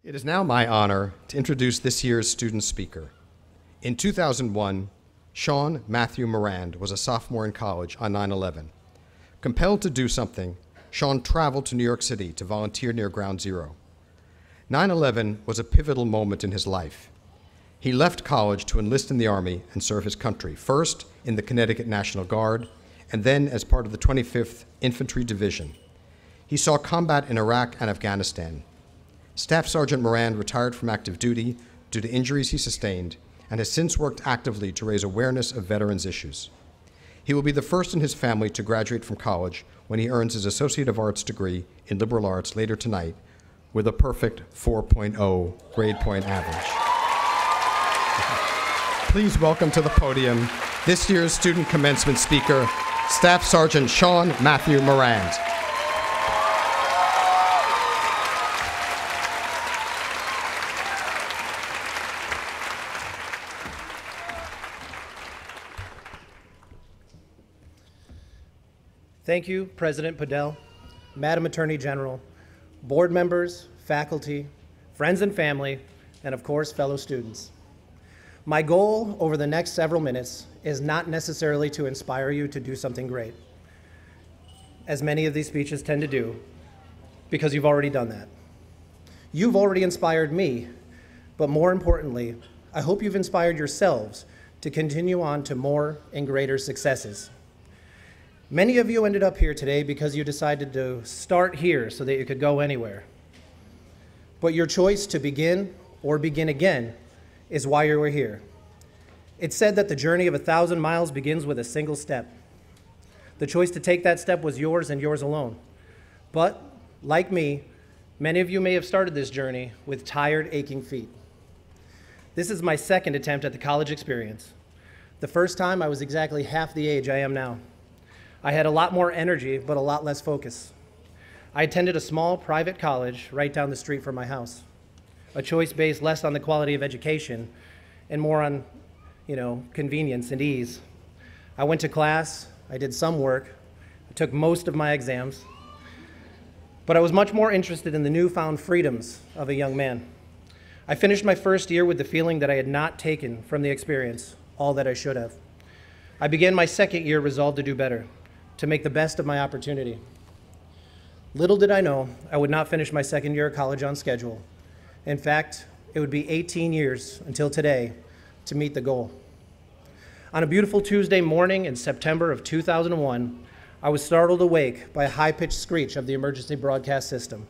It is now my honor to introduce this year's student speaker. In 2001, Shaun Matthew Morand was a sophomore in college on 9/11. Compelled to do something, Shaun traveled to New York City to volunteer near Ground Zero. 9/11 was a pivotal moment in his life. He left college to enlist in the Army and serve his country, first in the Connecticut National Guard, and then as part of the 25th Infantry Division. He saw combat in Iraq and Afghanistan. Staff Sergeant Morand retired from active duty due to injuries he sustained and has since worked actively to raise awareness of veterans' issues. He will be the first in his family to graduate from college when he earns his Associate of Arts degree in Liberal Arts later tonight with a perfect 4.0 grade point average. Please welcome to the podium this year's student commencement speaker, Staff Sergeant Shaun Matthew Morand. Thank you, President Podell, Madam Attorney General, board members, faculty, friends and family, and of course, fellow students. My goal over the next several minutes is not necessarily to inspire you to do something great, as many of these speeches tend to do, because you've already done that. You've already inspired me, but more importantly, I hope you've inspired yourselves to continue on to more and greater successes. Many of you ended up here today because you decided to start here so that you could go anywhere. But your choice to begin or begin again is why you were here. It's said that the journey of 1,000 miles begins with a single step. The choice to take that step was yours and yours alone. But, like me, many of you may have started this journey with tired, aching feet. This is my second attempt at the college experience. The first time I was exactly half the age I am now. I had a lot more energy, but a lot less focus. I attended a small private college right down the street from my house, a choice based less on the quality of education and more on, convenience and ease. I went to class, I did some work, I took most of my exams, but I was much more interested in the newfound freedoms of a young man. I finished my first year with the feeling that I had not taken from the experience all that I should have. I began my second year resolved to do better, to make the best of my opportunity. Little did I know I would not finish my second year of college on schedule. In fact, it would be 18 years until today to meet the goal. On a beautiful Tuesday morning in September of 2001, I was startled awake by a high-pitched screech of the emergency broadcast system.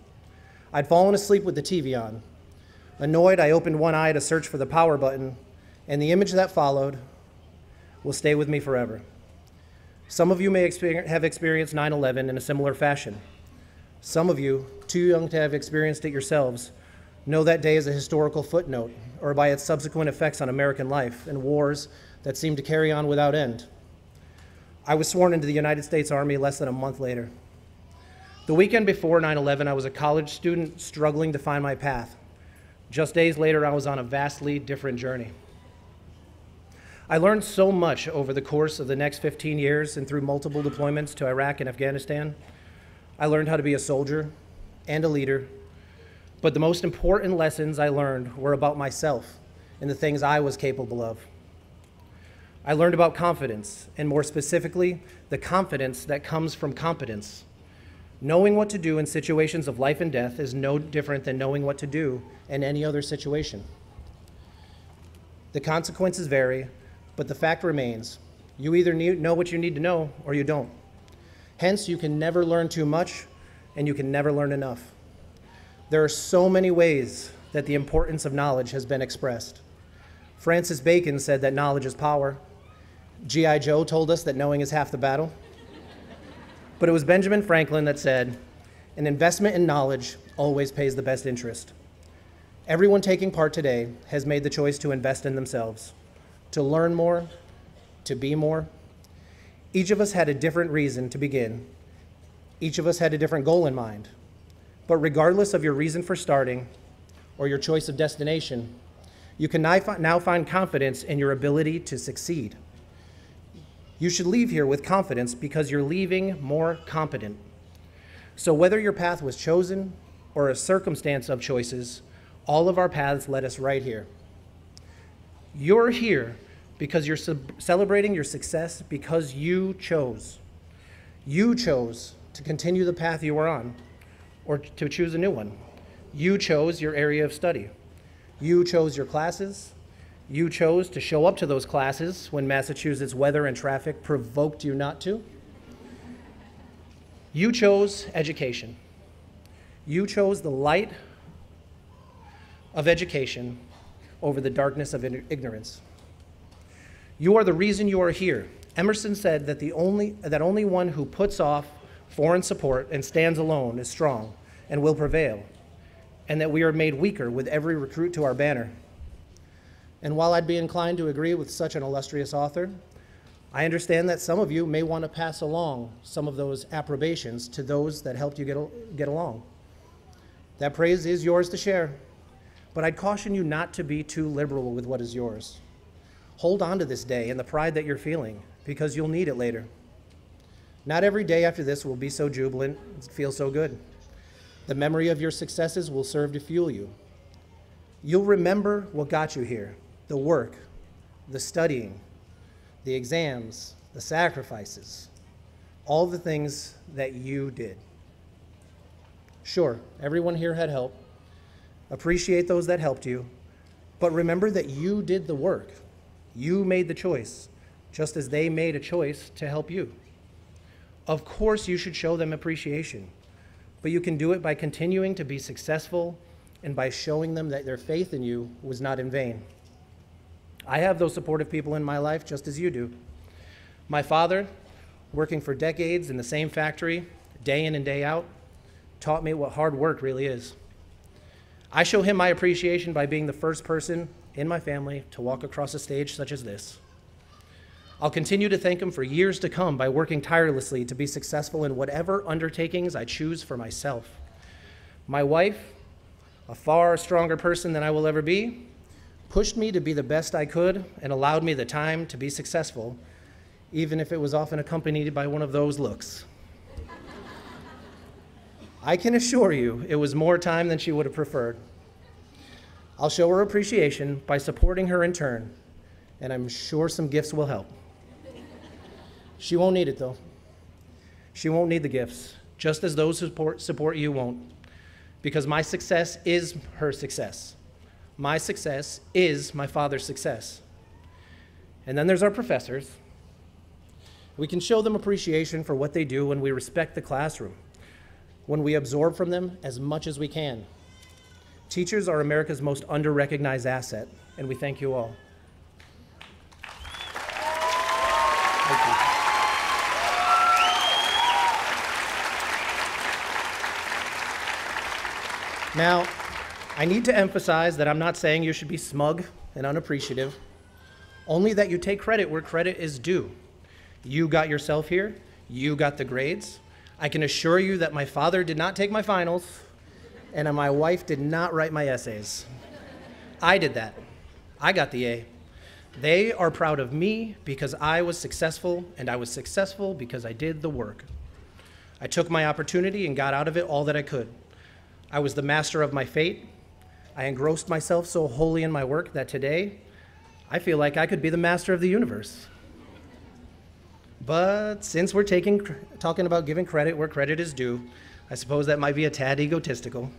I'd fallen asleep with the TV on. Annoyed, I opened one eye to search for the power button, and the image that followed will stay with me forever. Some of you may have experienced 9/11 in a similar fashion. Some of you, too young to have experienced it yourselves, know that day as a historical footnote or by its subsequent effects on American life and wars that seemed to carry on without end. I was sworn into the United States Army less than a month later. The weekend before 9/11, I was a college student struggling to find my path. Just days later, I was on a vastly different journey. I learned so much over the course of the next 15 years and through multiple deployments to Iraq and Afghanistan. I learned how to be a soldier and a leader, but the most important lessons I learned were about myself and the things I was capable of. I learned about confidence, and more specifically, the confidence that comes from competence. Knowing what to do in situations of life and death is no different than knowing what to do in any other situation. The consequences vary, but the fact remains, you either know what you need to know or you don't. Hence, you can never learn too much and you can never learn enough. There are so many ways that the importance of knowledge has been expressed. Francis Bacon said that knowledge is power. G.I. Joe told us that knowing is half the battle. But it was Benjamin Franklin that said, an investment in knowledge always pays the best interest. Everyone taking part today has made the choice to invest in themselves, to learn more, to be more. Each of us had a different reason to begin. Each of us had a different goal in mind. But regardless of your reason for starting or your choice of destination, you can now find confidence in your ability to succeed. You should leave here with confidence because you're leaving more competent. So whether your path was chosen or a circumstance of choices, All of our paths led us right here. You're here because you're celebrating your success because you chose. You chose to continue the path you were on or to choose a new one. You chose your area of study. You chose your classes. You chose to show up to those classes when Massachusetts weather and traffic provoked you not to. You chose education. You chose the light of education over the darkness of ignorance. You are the reason you are here. Emerson said that only one who puts off foreign support and stands alone is strong and will prevail, and that we are made weaker with every recruit to our banner. And while I'd be inclined to agree with such an illustrious author, I understand that some of you may want to pass along some of those approbations to those that helped you get along. That praise is yours to share, but I'd caution you not to be too liberal with what is yours. Hold on to this day and the pride that you're feeling, because you'll need it later. Not every day after this will be so jubilant and feel so good. The memory of your successes will serve to fuel you. You'll remember what got you here, the work, the studying, the exams, the sacrifices, all the things that you did. Sure, everyone here had help. Appreciate those that helped you, but remember that you did the work. You made the choice, just as they made a choice to help you. Of course, you should show them appreciation, but you can do it by continuing to be successful and by showing them that their faith in you was not in vain. I have those supportive people in my life just as you do. My father, working for decades in the same factory, day in and day out, taught me what hard work really is. I show him my appreciation by being the first person in my family to walk across a stage such as this. I'll continue to thank him for years to come by working tirelessly to be successful in whatever undertakings I choose for myself. My wife, a far stronger person than I will ever be, pushed me to be the best I could and allowed me the time to be successful, even if it was often accompanied by one of those looks. I can assure you it was more time than she would have preferred. I'll show her appreciation by supporting her in turn, and I'm sure some gifts will help. She won't need it, though. She won't need the gifts, just as those who support you won't, because my success is her success. My success is my father's success. And then there's our professors. We can show them appreciation for what they do when we respect the classroom, when we absorb from them as much as we can. Teachers are America's most under-recognized asset, and we thank you all. Thank you. Now, I need to emphasize that I'm not saying you should be smug and unappreciative, only that you take credit where credit is due. You got yourself here, you got the grades. I can assure you that my father did not take my finals, and my wife did not write my essays. I did that. I got the A. They are proud of me because I was successful, and I was successful because I did the work. I took my opportunity and got out of it all that I could. I was the master of my fate. I engrossed myself so wholly in my work that today, I feel like I could be the master of the universe. But since we're talking about giving credit where credit is due, I suppose that might be a tad egotistical.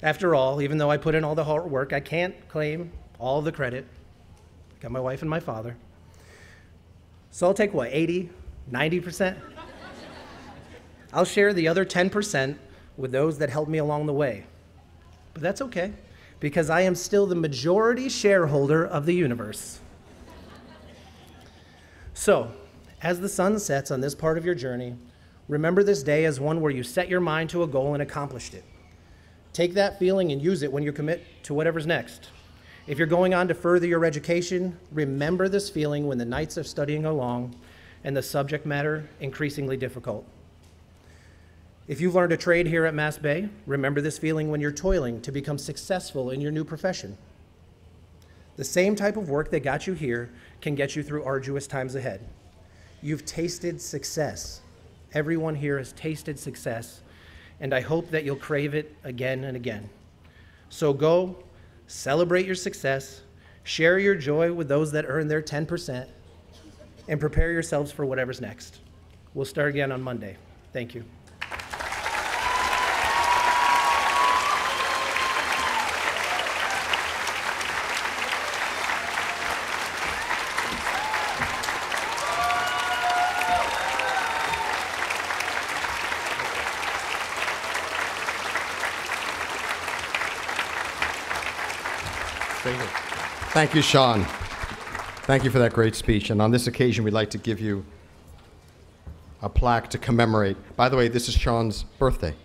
After all, even though I put in all the hard work, I can't claim all the credit. Got my wife and my father. So I'll take what, 80, 90%? I'll share the other 10% with those that helped me along the way. But that's okay, because I am still the majority shareholder of the universe. So, as the sun sets on this part of your journey, remember this day as one where you set your mind to a goal and accomplished it. Take that feeling and use it when you commit to whatever's next. If you're going on to further your education, remember this feeling when the nights of studying are long and the subject matter increasingly difficult. If you've learned a trade here at MassBay, remember this feeling when you're toiling to become successful in your new profession. The same type of work that got you here can get you through arduous times ahead. You've tasted success. Everyone here has tasted success, and I hope that you'll crave it again and again. So go, celebrate your success, share your joy with those that earn their 10%, and prepare yourselves for whatever's next. We'll start again on Monday. Thank you. Thank you, Shaun. Thank you for that great speech. And on this occasion, we'd like to give you a plaque to commemorate. By the way, this is Shaun's birthday.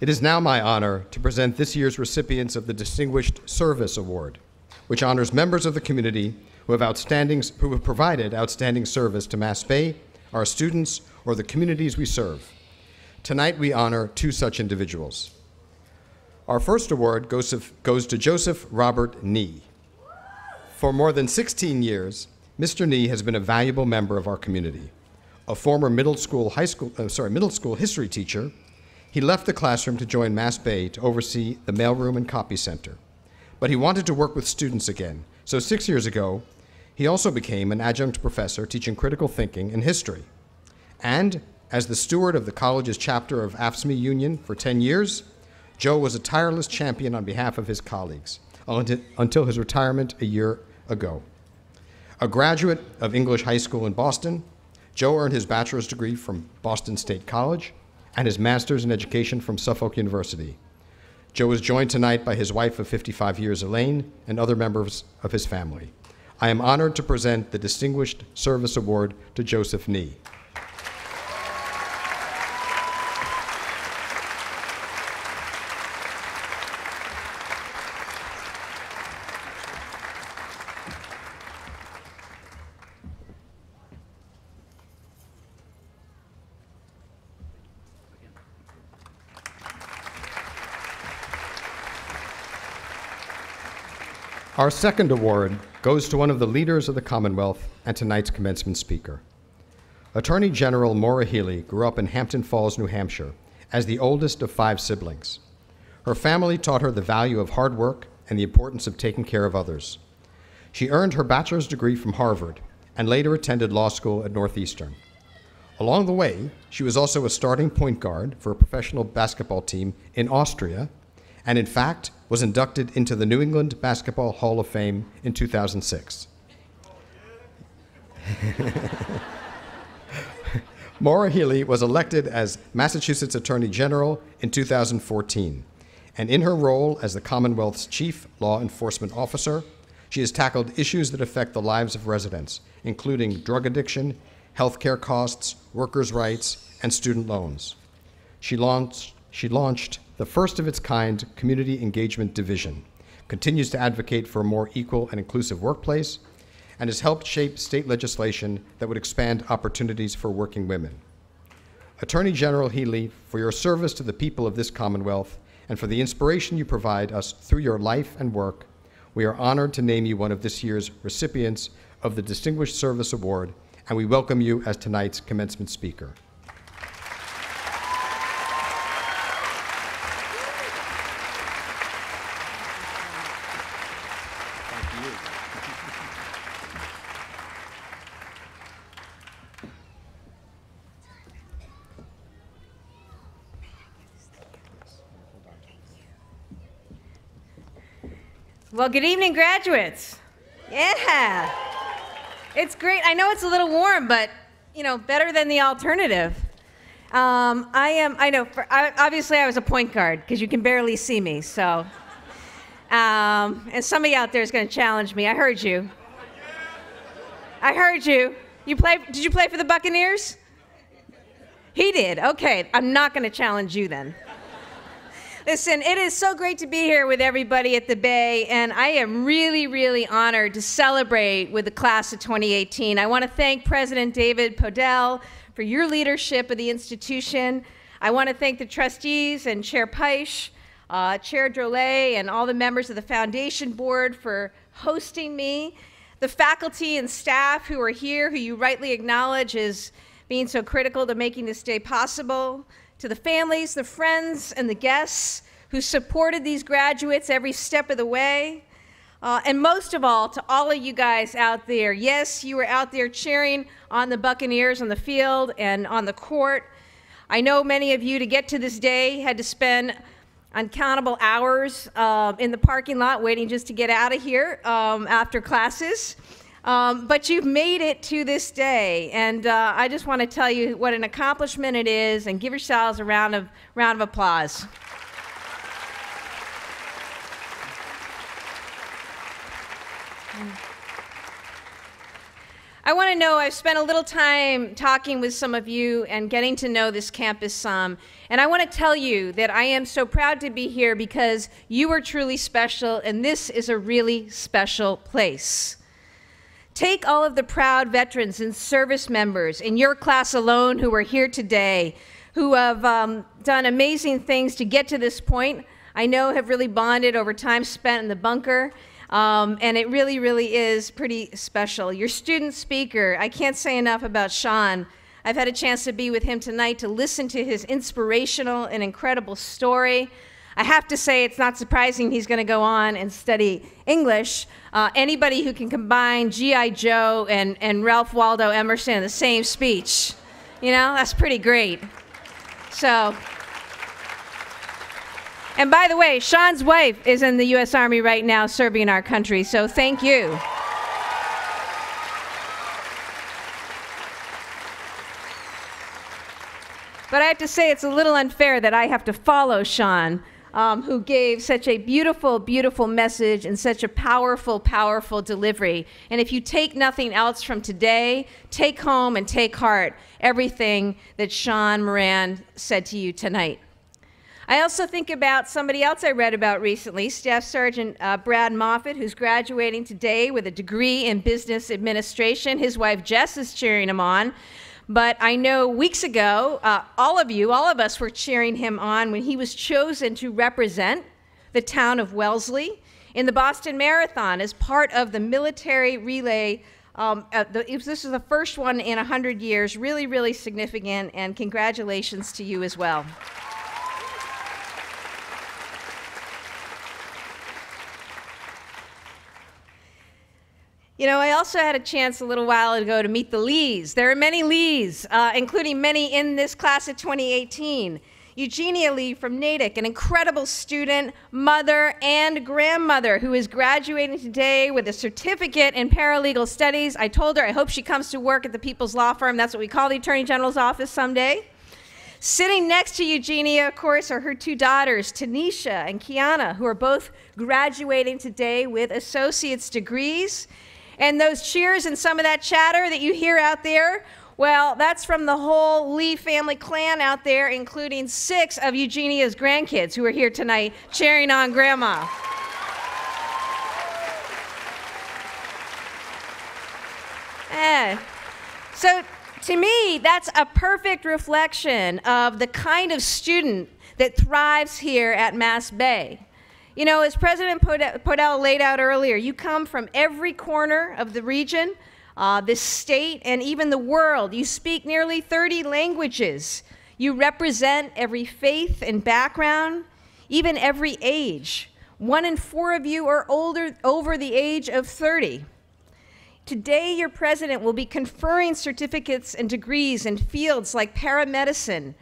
It is now my honor to present this year's recipients of the Distinguished Service Award, which honors members of the community who have provided outstanding service to MassBay, our students, or the communities we serve. Tonight we honor two such individuals. Our first award goes to Joseph Robert Nee. For more than 16 years, Mr. Nee has been a valuable member of our community. A former middle school history teacher, he left the classroom to join MassBay to oversee the mailroom and copy center. But he wanted to work with students again, so 6 years ago, he also became an adjunct professor teaching critical thinking and history. And as the steward of the college's chapter of AFSCME Union for 10 years, Joe was a tireless champion on behalf of his colleagues until his retirement a year ago. A graduate of English High School in Boston, Joe earned his bachelor's degree from Boston State College and his master's in education from Suffolk University. Joe is joined tonight by his wife of 55 years, Elaine, and other members of his family. I am honored to present the Distinguished Service Award to Joseph Nee. Our second award goes to one of the leaders of the Commonwealth and tonight's commencement speaker. Attorney General Maura Healey grew up in Hampton Falls, New Hampshire, as the oldest of 5 siblings. Her family taught her the value of hard work and the importance of taking care of others. She earned her bachelor's degree from Harvard and later attended law school at Northeastern. Along the way, she was also a starting point guard for a professional basketball team in Austria, and in fact, was inducted into the New England Basketball Hall of Fame in 2006. Maura Healey was elected as Massachusetts Attorney General in 2014, and in her role as the Commonwealth's Chief Law Enforcement Officer, she has tackled issues that affect the lives of residents, including drug addiction, healthcare costs, workers' rights, and student loans. She launched the first of its kind Community Engagement Division, continues to advocate for a more equal and inclusive workplace, and has helped shape state legislation that would expand opportunities for working women. Attorney General Healey, for your service to the people of this Commonwealth and for the inspiration you provide us through your life and work, we are honored to name you one of this year's recipients of the Distinguished Service Award, and we welcome you as tonight's commencement speaker. Well, good evening, graduates. Yeah. It's great. I know it's a little warm, but, you know, better than the alternative. Obviously I was a point guard because you can barely see me, so. And somebody out there is going to challenge me. I heard you. Did you play for the Buccaneers? He did. Okay, I'm not going to challenge you then. Listen, it is so great to be here with everybody at the Bay, and I am really, really honored to celebrate with the class of 2018. I want to thank President David Podell for your leadership of the institution. I want to thank the trustees and Chair Peisch, Chair Drolet and all the members of the foundation board for hosting me, the faculty and staff who are here, who you rightly acknowledge as being so critical to making this day possible, to the families, the friends, and the guests who supported these graduates every step of the way, and most of all, to all of you guys out there. Yes, you were out there cheering on the Buccaneers on the field and on the court. I know many of you, to get to this day, had to spend uncountable hours in the parking lot waiting just to get out of here after classes. But you've made it to this day, and I just want to tell you what an accomplishment it is, and give yourselves a round of applause. I want to know, I've spent a little time talking with some of you and getting to know this campus some, and I want to tell you that I am so proud to be here because you are truly special, and this is a really special place. Take all of the proud veterans and service members in your class alone who are here today, who have done amazing things to get to this point. I know have really bonded over time spent in the bunker. And it really, really is pretty special. Your student speaker, I can't say enough about Shaun. I've had a chance to be with him tonight to listen to his inspirational and incredible story. I have to say it's not surprising he's going to go on and study English. Anybody who can combine G.I. Joe and Ralph Waldo Emerson in the same speech, you know, that's pretty great. So... And by the way, Shaun's wife is in the U.S. Army right now serving our country, so thank you. But I have to say it's a little unfair that I have to follow Shaun, who gave such a beautiful, beautiful message and such a powerful, powerful delivery. And if you take nothing else from today, take home and take heart everything that Shaun Morand said to you tonight. I also think about somebody else I read about recently, Staff Sergeant Brad Moffitt, who's graduating today with a degree in business administration. His wife Jess is cheering him on. But I know weeks ago, all of us were cheering him on when he was chosen to represent the town of Wellesley in the Boston Marathon as part of the military relay. This is the first one in 100 years, really, really significant, and congratulations to you as well. You know, I also had a chance a little while ago to meet the Lees. There are many Lees, including many in this class of 2018. Eugenia Lee from Natick, an incredible student, mother, and grandmother who is graduating today with a certificate in paralegal studies. I told her I hope she comes to work at the People's Law Firm. That's what we call the Attorney General's office someday. Sitting next to Eugenia, of course, are her two daughters, Tanisha and Kiana, who are both graduating today with associate's degrees. And those cheers and some of that chatter that you hear out there, well, that's from the whole Lee family clan out there, including 6 of Eugenia's grandkids who are here tonight cheering on Grandma. So to me, that's a perfect reflection of the kind of student that thrives here at MassBay. You know, as President Podell laid out earlier, you come from every corner of the region, this state, and even the world. You speak nearly 30 languages. You represent every faith and background, even every age. 1 in 4 of you are over the age of 30. Today, your president will be conferring certificates and degrees in fields like paramedicine,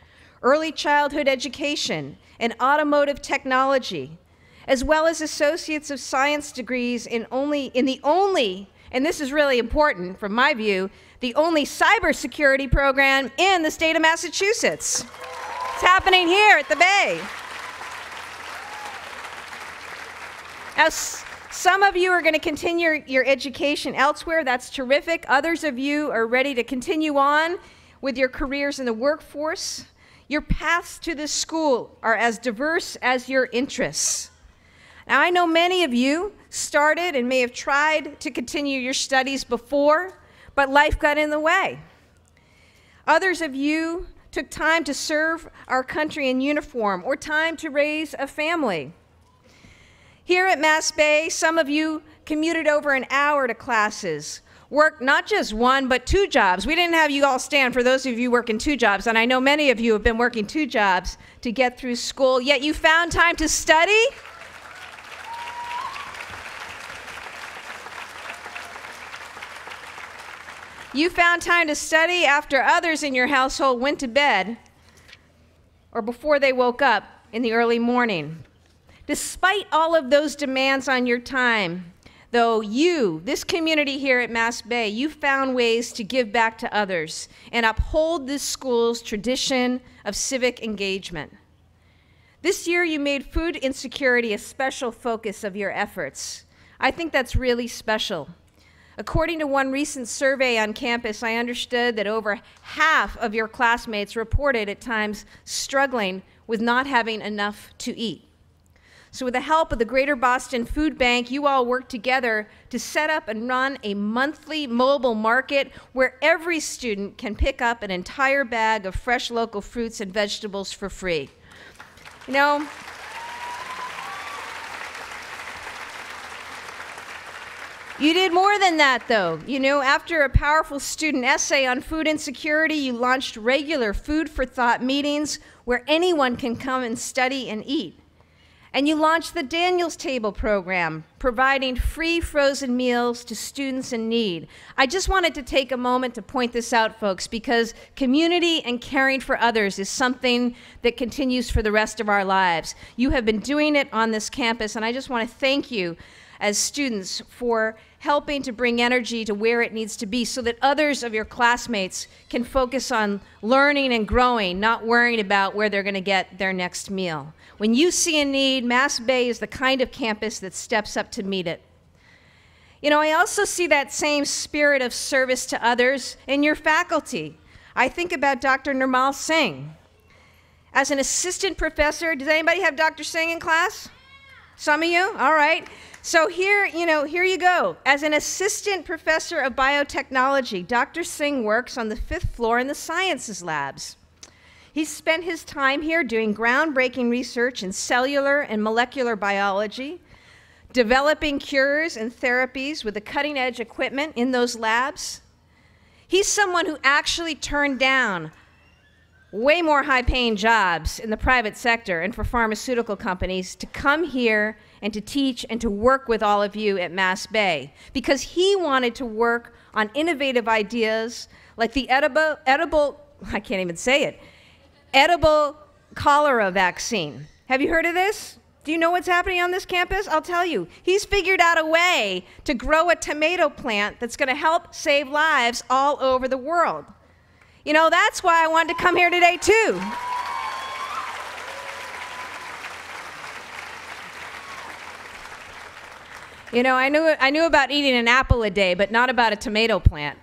early childhood education, and automotive technology, as well as associates of science degrees in the only, and this is really important from my view, the only cybersecurity program in the state of Massachusetts. It's happening here at the Bay. Now, some of you are going to continue your education elsewhere. That's terrific. Others of you are ready to continue on with your careers in the workforce. Your paths to this school are as diverse as your interests. Now, I know many of you started and may have tried to continue your studies before, but life got in the way. Others of you took time to serve our country in uniform, or time to raise a family. Here at MassBay, some of you commuted over an hour to classes, worked not just one, but 2 jobs. We didn't have you all stand for those of you working 2 jobs, and I know many of you have been working 2 jobs to get through school, yet you found time to study. You found time to study after others in your household went to bed or before they woke up in the early morning. Despite all of those demands on your time, though, this community here at MassBay, you found ways to give back to others and uphold this school's tradition of civic engagement. This year, you made food insecurity a special focus of your efforts. I think that's really special. According to one recent survey on campus, I understood that over half of your classmates reported at times struggling with not having enough to eat. So with the help of the Greater Boston Food Bank, you all worked together to set up and run a monthly mobile market where every student can pick up an entire bag of fresh local fruits and vegetables for free. You know, you did more than that, though. You know, after a powerful student essay on food insecurity, you launched regular food for thought meetings where anyone can come and study and eat. And you launched the Daniel's Table program, providing free frozen meals to students in need. I just wanted to take a moment to point this out, folks, because community and caring for others is something that continues for the rest of our lives. You have been doing it on this campus, and I just want to thank you as students for helping to bring energy to where it needs to be so that others of your classmates can focus on learning and growing, not worrying about where they're going to get their next meal. When you see a need, MassBay is the kind of campus that steps up to meet it. You know, I also see that same spirit of service to others in your faculty. I think about Dr. Nirmal Singh. As an assistant professor, does anybody have Dr. Singh in class? Some of you? All right. So here you go. As an assistant professor of biotechnology, Dr. Singh works on the 5th floor in the sciences labs. He's spent his time here doing groundbreaking research in cellular and molecular biology, developing cures and therapies with the cutting-edge equipment in those labs. He's someone who actually turned down way more high-paying jobs in the private sector and for pharmaceutical companies to come here and to teach and to work with all of you at MassBay, because he wanted to work on innovative ideas like the edible cholera vaccine. Have you heard of this? Do you know what's happening on this campus? I'll tell you. He's figured out a way to grow a tomato plant that's going to help save lives all over the world. You know, that's why I wanted to come here today, too. You know, I knew about eating an apple a day, but not about a tomato plant.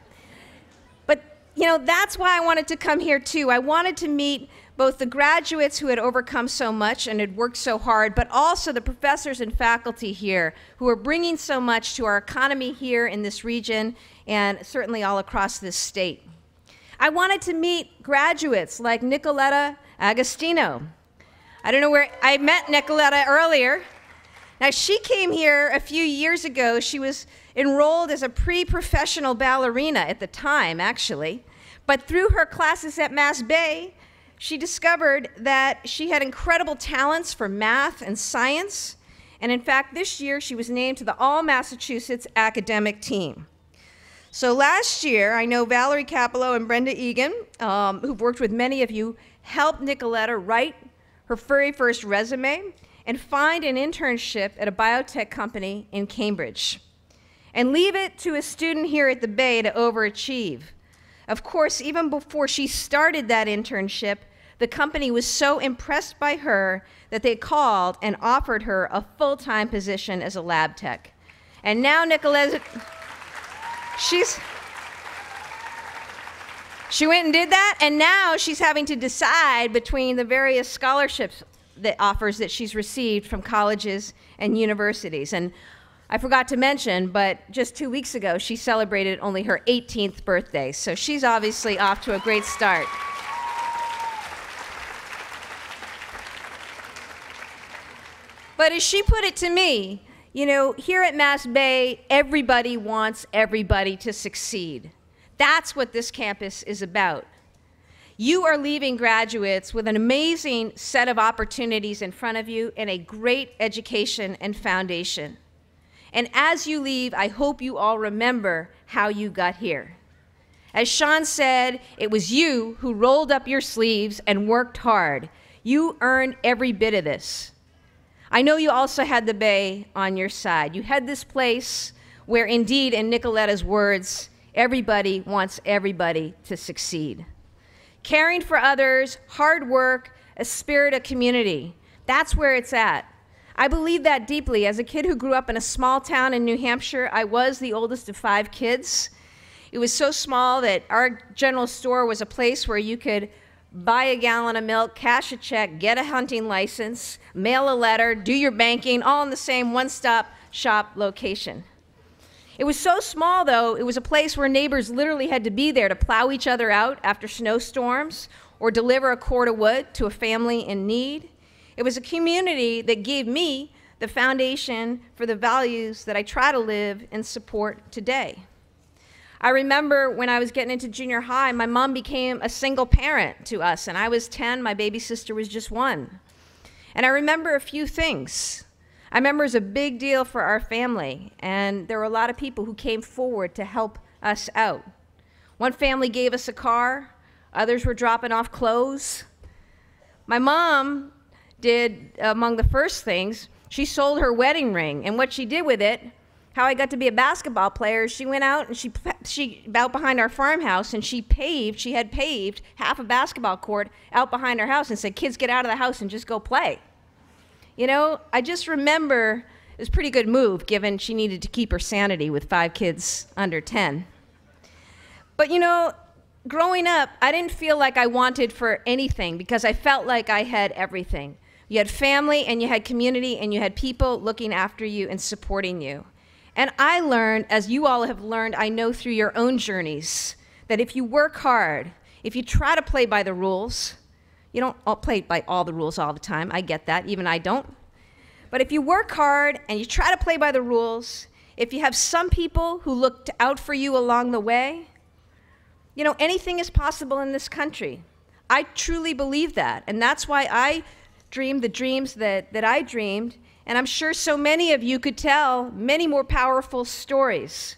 But, you know, that's why I wanted to come here, too. I wanted to meet both the graduates who had overcome so much and had worked so hard, but also the professors and faculty here who are bringing so much to our economy here in this region and certainly all across this state. I wanted to meet graduates like Nicoletta Agostino. I don't know where, I met Nicoletta earlier. Now, she came here a few years ago. She was enrolled as a pre-professional ballerina at the time, actually. But through her classes at MassBay, she discovered that she had incredible talents for math and science. And in fact, this year, she was named to the All-Massachusetts academic team. So last year, I know Valerie Capello and Brenda Egan, who've worked with many of you, helped Nicoletta write her very first resume and find an internship at a biotech company in Cambridge, and leave it to a student here at the Bay to overachieve. Of course, even before she started that internship, the company was so impressed by her that they called and offered her a full-time position as a lab tech. And now Nicoletta, she went and did that, and now she's having to decide between the various scholarships offers that she's received from colleges and universities. And I forgot to mention, but just 2 weeks ago, she celebrated only her 18th birthday. So she's obviously off to a great start. But as she put it to me, you know, here at MassBay, everybody wants everybody to succeed. That's what this campus is about. You are leaving graduates with an amazing set of opportunities in front of you and a great education and foundation. And as you leave, I hope you all remember how you got here. As Shaun said, it was you who rolled up your sleeves and worked hard. You earned every bit of this. I know you also had the Bay on your side. You had this place where, indeed, in Nicoletta's words, everybody wants everybody to succeed. Caring for others, hard work, a spirit of community. That's where it's at. I believe that deeply. As a kid who grew up in a small town in New Hampshire, I was the oldest of 5 kids. It was so small that our general store was a place where you could buy a gallon of milk, cash a check, get a hunting license, mail a letter, do your banking, all in the same one-stop shop location. It was so small, though, it was a place where neighbors literally had to be there to plow each other out after snowstorms or deliver a cord of wood to a family in need. It was a community that gave me the foundation for the values that I try to live and support today. I remember when I was getting into junior high, my mom became a single parent to us, and I was 10, my baby sister was just 1. And I remember a few things. I remember it was a big deal for our family, and there were a lot of people who came forward to help us out. One family gave us a car, others were dropping off clothes. My mom did, among the first things, she sold her wedding ring, and what she did with it, how I got to be a basketball player, she went out and she out behind our farmhouse and she had paved half a basketball court out behind our house and said, kids, get out of the house and just go play. You know, I just remember it was a pretty good move given she needed to keep her sanity with 5 kids under 10. But you know, growing up, I didn't feel like I wanted for anything because I felt like I had everything. You had family and you had community and you had people looking after you and supporting you. And I learned, as you all have learned, I know through your own journeys, that if you work hard, if you try to play by the rules, you don't all play by all the rules all the time, I get that, even I don't. But if you work hard and you try to play by the rules, if you have some people who look out for you along the way, you know, anything is possible in this country. I truly believe that, and that's why I dreamed the dreams that I dreamed, and I'm sure so many of you could tell many more powerful stories.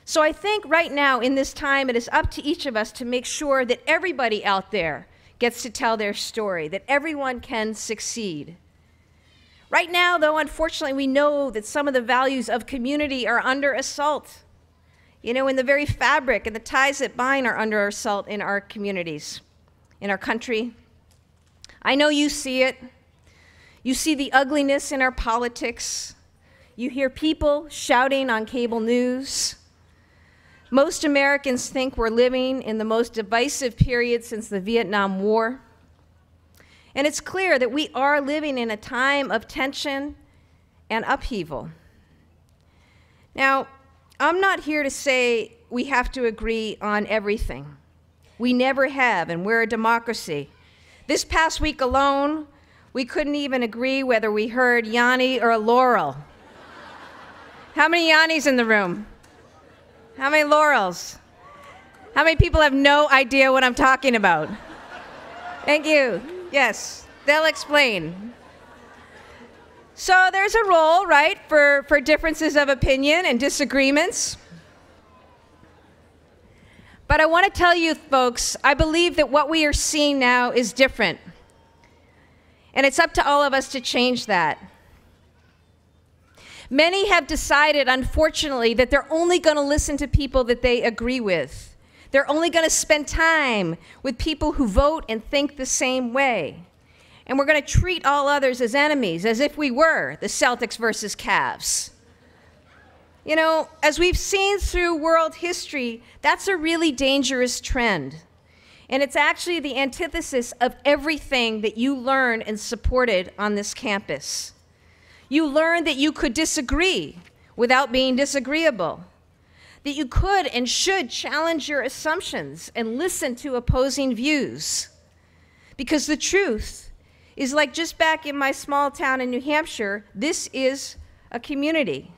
So I think right now in this time, it is up to each of us to make sure that everybody out there gets to tell their story, that everyone can succeed. Right now, though, unfortunately, we know that some of the values of community are under assault. You know, in the very fabric and the ties that bind are under assault in our communities, in our country. I know you see it. You see the ugliness in our politics. You hear people shouting on cable news. Most Americans think we're living in the most divisive period since the Vietnam War. And it's clear that we are living in a time of tension and upheaval. Now, I'm not here to say we have to agree on everything. We never have, and we're a democracy. This past week alone, we couldn't even agree whether we heard Yanni or Laurel. How many Yannis in the room? How many Laurels? How many people have no idea what I'm talking about? Thank you. Yes, they'll explain. So there's a role, right, for differences of opinion and disagreements. But I want to tell you, folks, I believe that what we are seeing now is different. And it's up to all of us to change that. Many have decided, unfortunately, that they're only going to listen to people that they agree with. They're only going to spend time with people who vote and think the same way. And we're going to treat all others as enemies, as if we were the Celtics versus Cavs. You know, as we've seen through world history, that's a really dangerous trend. And it's actually the antithesis of everything that you learned and supported on this campus. You learned that you could disagree without being disagreeable, that you could and should challenge your assumptions and listen to opposing views. Because the truth is like just back in my small town in New Hampshire, this is a community.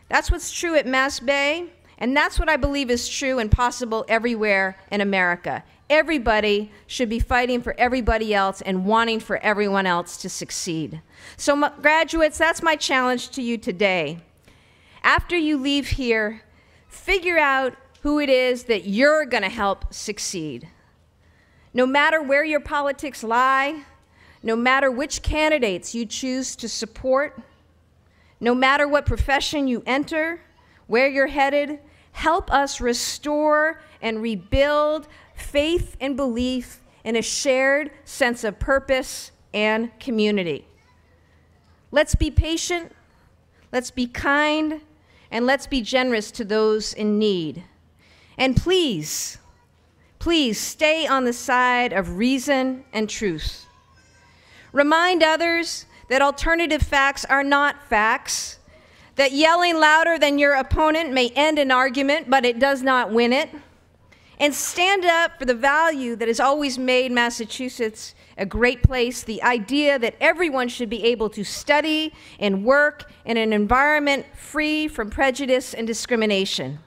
That's what's true at MassBay, and that's what I believe is true and possible everywhere in America. Everybody should be fighting for everybody else and wanting for everyone else to succeed. So graduates, that's my challenge to you today. After you leave here, figure out who it is that you're going to help succeed. No matter where your politics lie, no matter which candidates you choose to support, no matter what profession you enter, where you're headed, help us restore and rebuild faith and belief in a shared sense of purpose and community. Let's be patient, let's be kind, and let's be generous to those in need. And please, please stay on the side of reason and truth. Remind others that alternative facts are not facts, that yelling louder than your opponent may end an argument, but it does not win it. And stand up for the value that has always made Massachusetts a great place, the idea that everyone should be able to study and work in an environment free from prejudice and discrimination.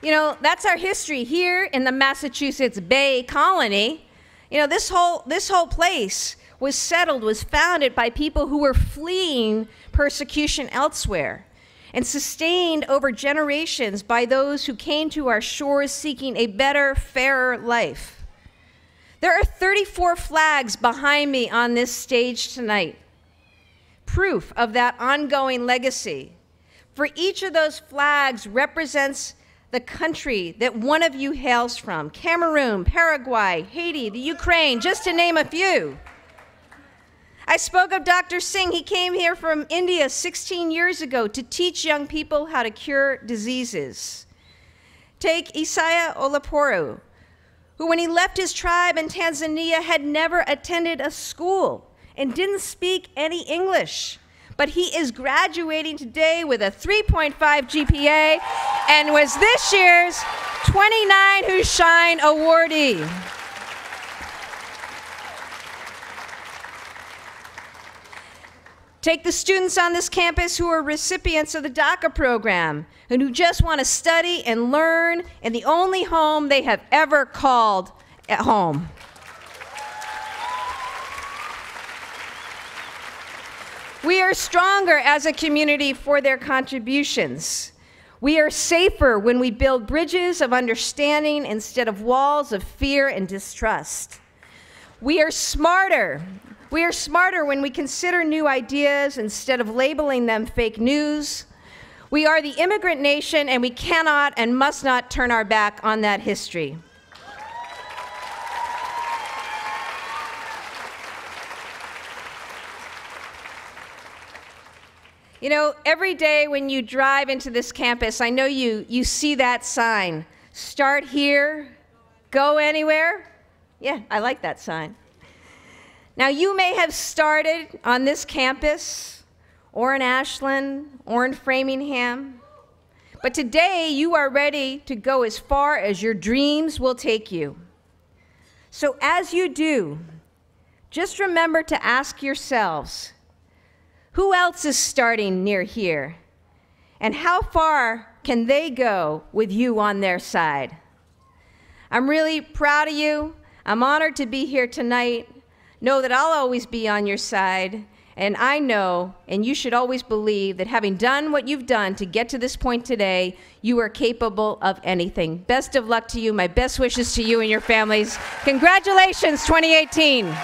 You know, that's our history here in the Massachusetts Bay Colony. You know, this whole place was settled, was founded by people who were fleeing persecution elsewhere and sustained over generations by those who came to our shores seeking a better, fairer life. There are 34 flags behind me on this stage tonight, proof of that ongoing legacy. For each of those flags represents the country that one of you hails from: Cameroon, Paraguay, Haiti, the Ukraine, just to name a few. I spoke of Dr. Singh. He came here from India 16 years ago to teach young people how to cure diseases. Take Isaiah Olaporo, who when he left his tribe in Tanzania had never attended a school and didn't speak any English. But he is graduating today with a 3.5 GPA and was this year's 29 Who Shine awardee. Take the students on this campus who are recipients of the DACA program and who just want to study and learn in the only home they have ever called at home. We are stronger as a community for their contributions. We are safer when we build bridges of understanding instead of walls of fear and distrust. We are smarter. We are smarter when we consider new ideas instead of labeling them fake news. We are the immigrant nation, and we cannot and must not turn our back on that history. You know, every day when you drive into this campus, I know you see that sign, start here, go anywhere. Yeah, I like that sign. Now, you may have started on this campus, or in Ashland, or in Framingham, but today you are ready to go as far as your dreams will take you. So as you do, just remember to ask yourselves, who else is starting near here? And how far can they go with you on their side? I'm really proud of you. I'm honored to be here tonight. Know that I'll always be on your side. And I know, and you should always believe, that having done what you've done to get to this point today, you are capable of anything. Best of luck to you. My best wishes to you and your families. Congratulations, 2018.